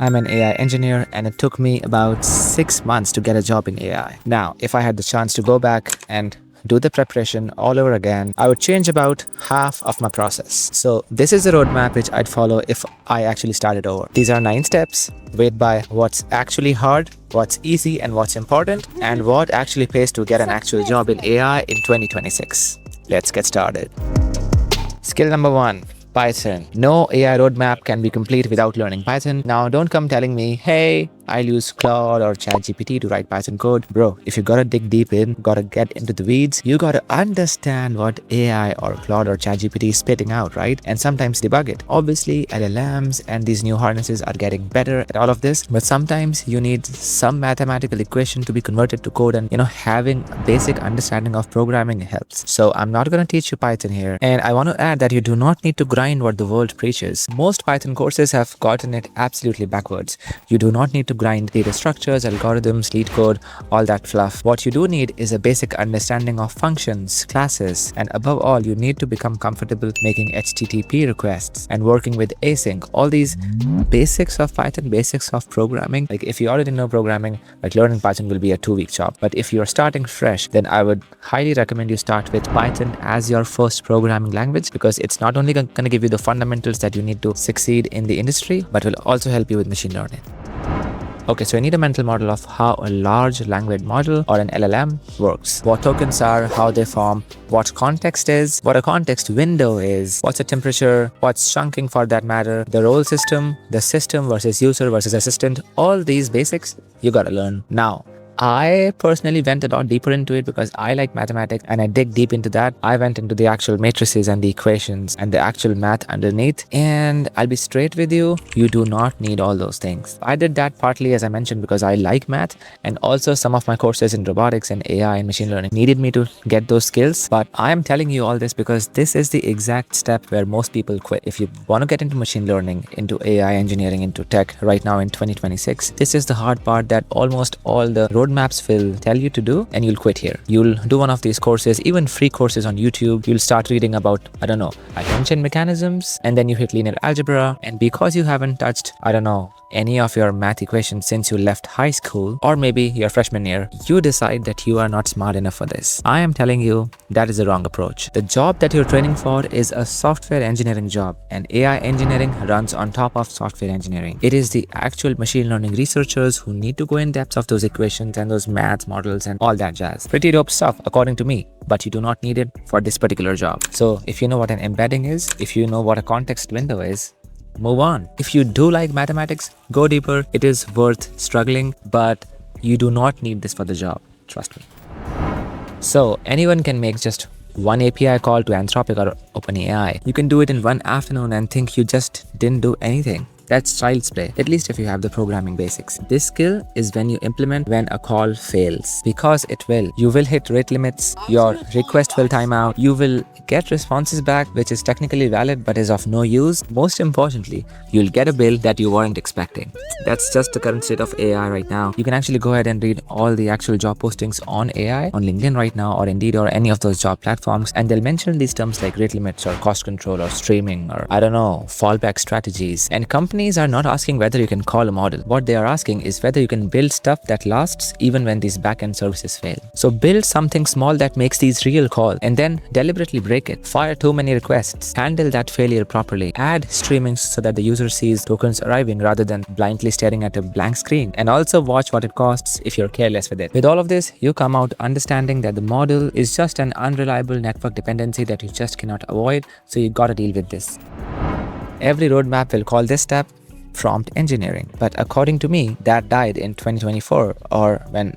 I'm an AI engineer and it took me about 6 months to get a job in AI. Now, if I had the chance to go back and do the preparation all over again, I would change about half of my process. So this is the roadmap which I'd follow if I actually started over. These are 9 steps, weighed by what's actually hard, what's easy and what's important, and what actually pays to get an actual job in AI in 2026. Let's get started. Skill number 1. Python. No AI roadmap can be complete without learning Python. Now, don't come telling me, hey, I'll use Claude or ChatGPT to write Python code. Bro, if you gotta dig deep in, gotta get into the weeds, you gotta understand what AI or Claude or ChatGPT is spitting out, right? And sometimes debug it. Obviously, LLMs and these new harnesses are getting better at all of this, but sometimes you need some mathematical equation to be converted to code, and having a basic understanding of programming helps. So I'm not gonna teach you Python here. And I want to add that you do not need to grind what the world preaches. Most Python courses have gotten it absolutely backwards. You do not need to grind data structures, algorithms, lead code, all that fluff. What you do need is a basic understanding of functions, classes, and above all, you need to become comfortable making HTTP requests and working with async. All these basics of Python, basics of programming. Like if you already know programming, like learning Python will be a 2-week job. But if you're starting fresh, then I would highly recommend you start with Python as your first programming language, because it's not only going to give you the fundamentals that you need to succeed in the industry, but will also help you with machine learning. Okay, so you need a mental model of how a large language model or an LLM works. What tokens are, how they form, what context is, what a context window is, what's a temperature, what's chunking for that matter, the role system, the system versus user versus assistant, all these basics you gotta learn now. I personally went a lot deeper into it because I like mathematics and I dig deep into that. I went into the actual matrices and the equations and the actual math underneath. And I'll be straight with you, you do not need all those things. I did that partly, as I mentioned, because I like math, and also some of my courses in robotics and AI and machine learning needed me to get those skills. But I'm telling you all this because this is the exact step where most people quit. If you want to get into machine learning, into AI engineering, into tech right now in 2026, this is the hard part that almost all the roadmaps will tell you to do, and you'll quit here. You'll do one of these courses, even free courses on YouTube. You'll start reading about, attention mechanisms, and then you hit linear algebra. And because you haven't touched, any of your math equations since you left high school, or maybe your freshman year, you decide that you are not smart enough for this. I am telling you, that is the wrong approach. The job that you're training for is a software engineering job, and AI engineering runs on top of software engineering. It is the actual machine learning researchers who need to go in depth of those equations and those math models and all that jazz. Pretty dope stuff, according to me, but you do not need it for this particular job. So if you know what an embedding is, if you know what a context window is, move on. If you do like mathematics, go deeper. It is worth struggling, but you do not need this for the job. Trust me. So anyone can make just one API call to Anthropic or OpenAI. You can do it in one afternoon and think you just didn't do anything. That's child's play, at least if you have the programming basics. This skill is when you implement when a call fails, because it will. You will hit rate limits, your request will time out, you will get responses back which is technically valid but is of no use. Most importantly, you'll get a bill that you weren't expecting. That's just the current state of AI right now. You can actually go ahead and read all the actual job postings on AI, on LinkedIn right now, or Indeed, or any of those job platforms, and they'll mention these terms like rate limits or cost control or streaming or fallback strategies. And companies are not asking whether you can call a model. What they are asking is whether you can build stuff that lasts even when these backend services fail. So build something small that makes these real calls, and then deliberately break it. Fire too many requests. Handle that failure properly. Add streaming so that the user sees tokens arriving rather than blindly staring at a blank screen. And also watch what it costs if you're careless with it. With all of this, you come out understanding that the model is just an unreliable network dependency that you just cannot avoid. So you gotta deal with this. Every roadmap will call this step prompt engineering, but according to me, that died in 2024, or when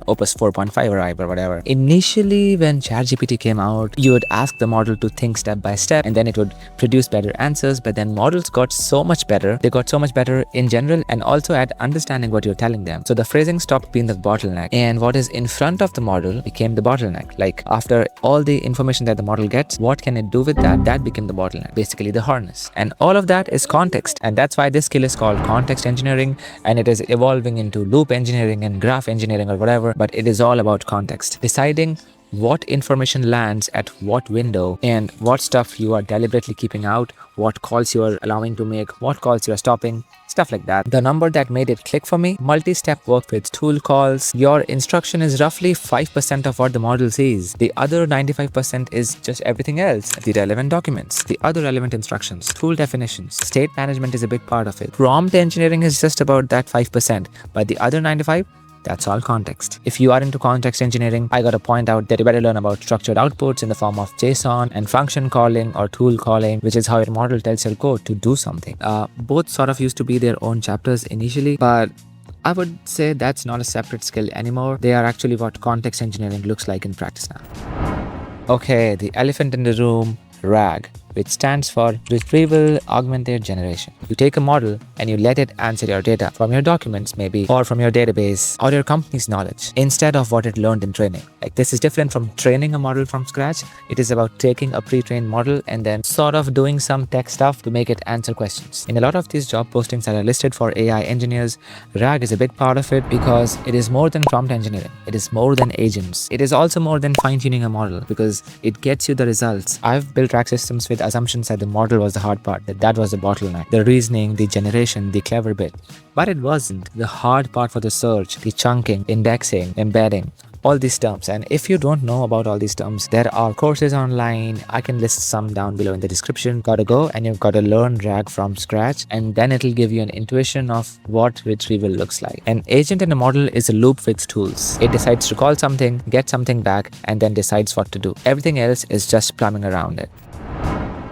Opus 4.5 arrived or whatever. Initially, when ChatGPT came out, you would ask the model to think step by step, and then it would produce better answers. But then models got so much better. They got so much better in general, and also at understanding what you're telling them. So the phrasing stopped being the bottleneck, and what is in front of the model became the bottleneck. Like after all the information that the model gets, what can it do with that? That became the bottleneck, basically the harness. And all of that is context, and that's why this skill is called context engineering, and it is evolving into loop engineering and graph engineering or whatever, but it is all about context. Deciding what information lands at what window and what stuff you are deliberately keeping out, what calls you are allowing to make, what calls you are stopping. stuff like that. The number that made it click for me, multi-step work with tool calls. Your instruction is roughly 5% of what the model sees. The other 95% is just everything else. The relevant documents, the other relevant instructions, tool definitions, state management is a big part of it. Prompt engineering is just about that 5%, but the other 95%, that's all context. If you are into context engineering, I gotta point out that you better learn about structured outputs in the form of JSON and function calling or tool calling, which is how your model tells your code to do something. Both sort of used to be their own chapters initially, but I would say that's not a separate skill anymore. They are actually what context engineering looks like in practice now. Okay, the elephant in the room, RAG, which stands for Retrieval Augmented Generation. You take a model and you let it answer your data from your documents maybe, or from your database, or your company's knowledge, instead of what it learned in training. Like, this is different from training a model from scratch. It is about taking a pre-trained model and then sort of doing some tech stuff to make it answer questions. In a lot of these job postings that are listed for AI engineers, RAG is a big part of it because it is more than prompt engineering. It is more than agents. It is also more than fine-tuning a model because it gets you the results. I've built RAG systems with assumptions that the model was the hard part, that was the bottleneck, the reasoning, the generation, the clever bit. But it wasn't. The hard part for the search, the chunking, indexing, embedding, all these terms. And if you don't know about all these terms, there are courses online. I can list some down below in the description. Gotta go and you've got to learn RAG from scratch, and then it'll give you an intuition of what retrieval looks like. An agent in a model is a loop with tools. It decides to call something, get something back, and then decides what to do. Everything else is just plumbing around it.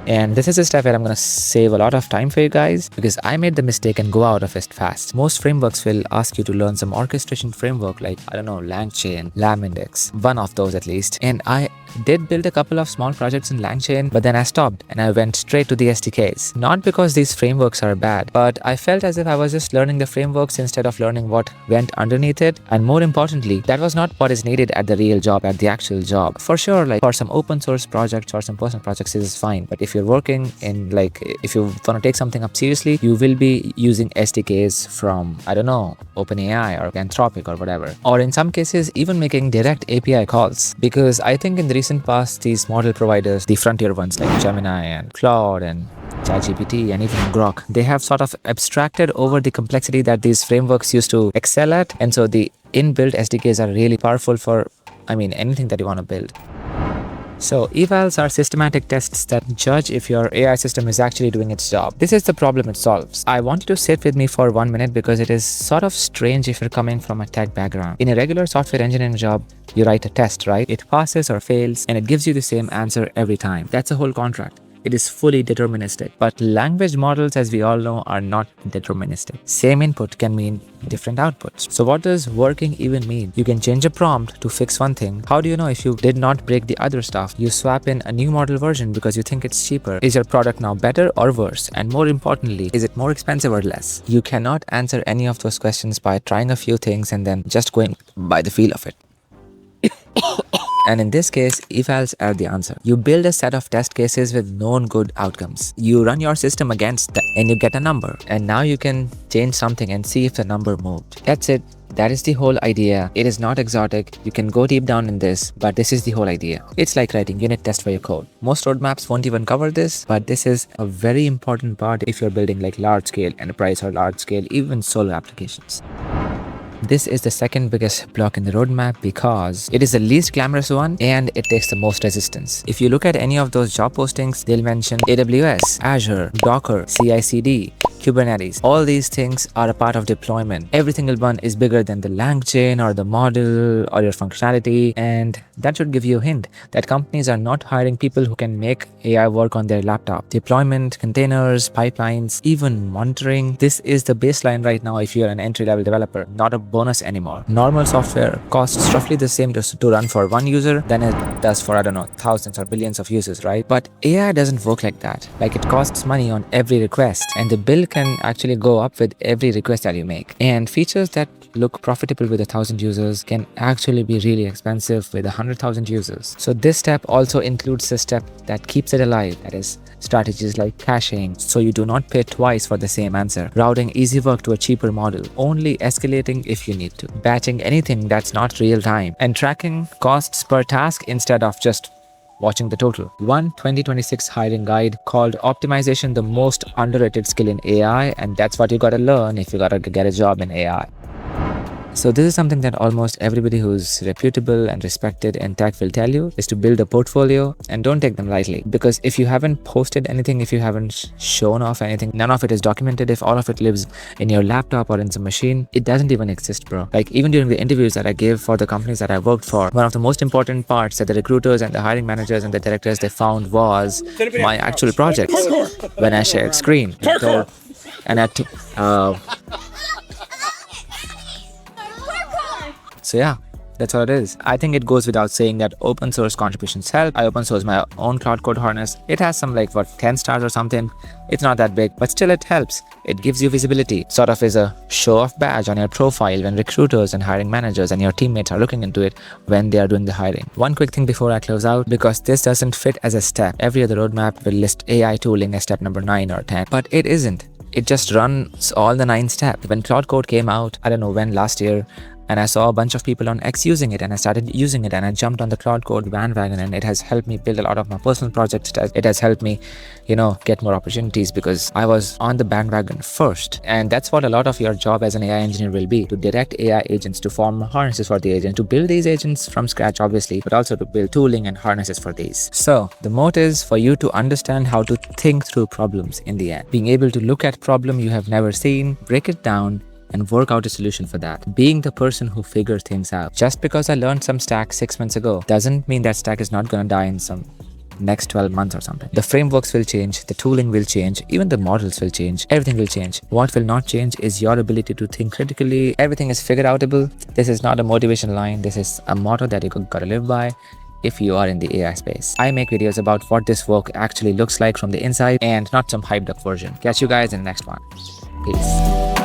And this is a step where I'm going to save a lot of time for you guys because I made the mistake and go out of it fast. Most frameworks will ask you to learn some orchestration framework like, I don't know, LangChain, LambIndex, one of those at least. And I did build a couple of small projects in LangChain, but then I stopped and I went straight to the SDKs. Not because these frameworks are bad, but I felt as if I was just learning the frameworks instead of learning what went underneath it. And more importantly, that was not what is needed at the real job, at the actual job. For sure, like for some open source projects or some personal projects, this is fine. But if you're working in, like, if you want to take something up seriously, you will be using SDKs from, I don't know, OpenAI or Anthropic or whatever. Or in some cases, even making direct API calls. Because I think in the recent past, these model providers, the frontier ones like Gemini and Claude and ChatGPT and even Grok, they have sort of abstracted over the complexity that these frameworks used to excel at. And so the inbuilt SDKs are really powerful for, anything that you want to build. So evals are systematic tests that judge if your AI system is actually doing its job. This is the problem it solves. I want you to sit with me for 1 minute because it is sort of strange if you're coming from a tech background. In a regular software engineering job, you write a test, right? It passes or fails and it gives you the same answer every time. That's a whole contract. It is fully deterministic. But language models, as we all know, are not deterministic. Same input can mean different outputs. So what does working even mean? You can change a prompt to fix one thing. How do you know if you did not break the other stuff? You swap in a new model version because you think it's cheaper. Is your product now better or worse? And more importantly, is it more expensive or less? You cannot answer any of those questions by trying a few things and then just going by the feel of it. And in this case, evals are the answer. You build a set of test cases with known good outcomes. You run your system against that and you get a number. And now you can change something and see if the number moved. That's it. That is the whole idea. It is not exotic. You can go deep down in this, but this is the whole idea. It's like writing unit tests for your code. Most roadmaps won't even cover this, but this is a very important part if you're building like large scale enterprise or large scale, even solo applications. This is the second biggest block in the roadmap because it is the least glamorous one and it takes the most resistance. If you look at any of those job postings, they'll mention AWS, Azure, Docker, CI/CD, Kubernetes. All these things are a part of deployment. Every single one is bigger than the LangChain or the model or your functionality, and that should give you a hint that companies are not hiring people who can make AI work on their laptop. Deployment, containers, pipelines, even monitoring. This is the baseline right now if you're an entry-level developer, not a bonus anymore. Normal software costs roughly the same to run for one user than it does for, I don't know, thousands or billions of users, right? But AI doesn't work like that. Like, it costs money on every request, and the bill can actually go up with every request that you make. And features that look profitable with 1,000 users can actually be really expensive with 100,000 users. So this step also includes a step that keeps it alive, that is strategies like caching, so you do not pay twice for the same answer, routing easy work to a cheaper model, only escalating if you need to, batching anything that's not real time, and tracking costs per task instead of just watching the total. One 2026 hiring guide called Optimization the most underrated skill in AI, and that's what you gotta learn if you gotta get a job in AI. So this is something that almost everybody who's reputable and respected in tech will tell you, is to build a portfolio and don't take them lightly. Because if you haven't posted anything, if you haven't shown off anything, none of it is documented. If all of it lives in your laptop or in some machine, it doesn't even exist, bro. Like even during the interviews that I gave for the companies that I worked for, one of the most important parts that the recruiters and the hiring managers and the directors they found was my actual projects. When I shared screen. And I took... So yeah, that's what it is. I think it goes without saying that open source contributions help. I open source my own Cloud Code harness. It has some 10 stars or something. It's not that big, but still it helps. It gives you visibility. Sort of is a show-off badge on your profile when recruiters and hiring managers and your teammates are looking into it when they are doing the hiring. One quick thing before I close out, because this doesn't fit as a step. Every other roadmap will list AI tooling as step number 9 or 10, but it isn't. It just runs all the 9 steps. When Cloud Code came out, I don't know when, last year, and I saw a bunch of people on X using it, and I started using it, and I jumped on the Cloud Code bandwagon, and it has helped me build a lot of my personal projects. It has helped me, get more opportunities because I was on the bandwagon first. And that's what a lot of your job as an AI engineer will be, to direct AI agents, to form harnesses for the agent, to build these agents from scratch, obviously, but also to build tooling and harnesses for these. So the moat is for you to understand how to think through problems in the end. Being able to look at problem you have never seen, break it down, and work out a solution for that. Being the person who figures things out. Just because I learned some stack 6 months ago doesn't mean that stack is not gonna die in some next 12 months or something. The frameworks will change, the tooling will change, even the models will change, everything will change. What will not change is your ability to think critically. Everything is figure outable. This is not a motivation line. This is a motto that you gotta live by if you are in the AI space. I make videos about what this work actually looks like from the inside and not some hyped up version. Catch you guys in the next one. Peace.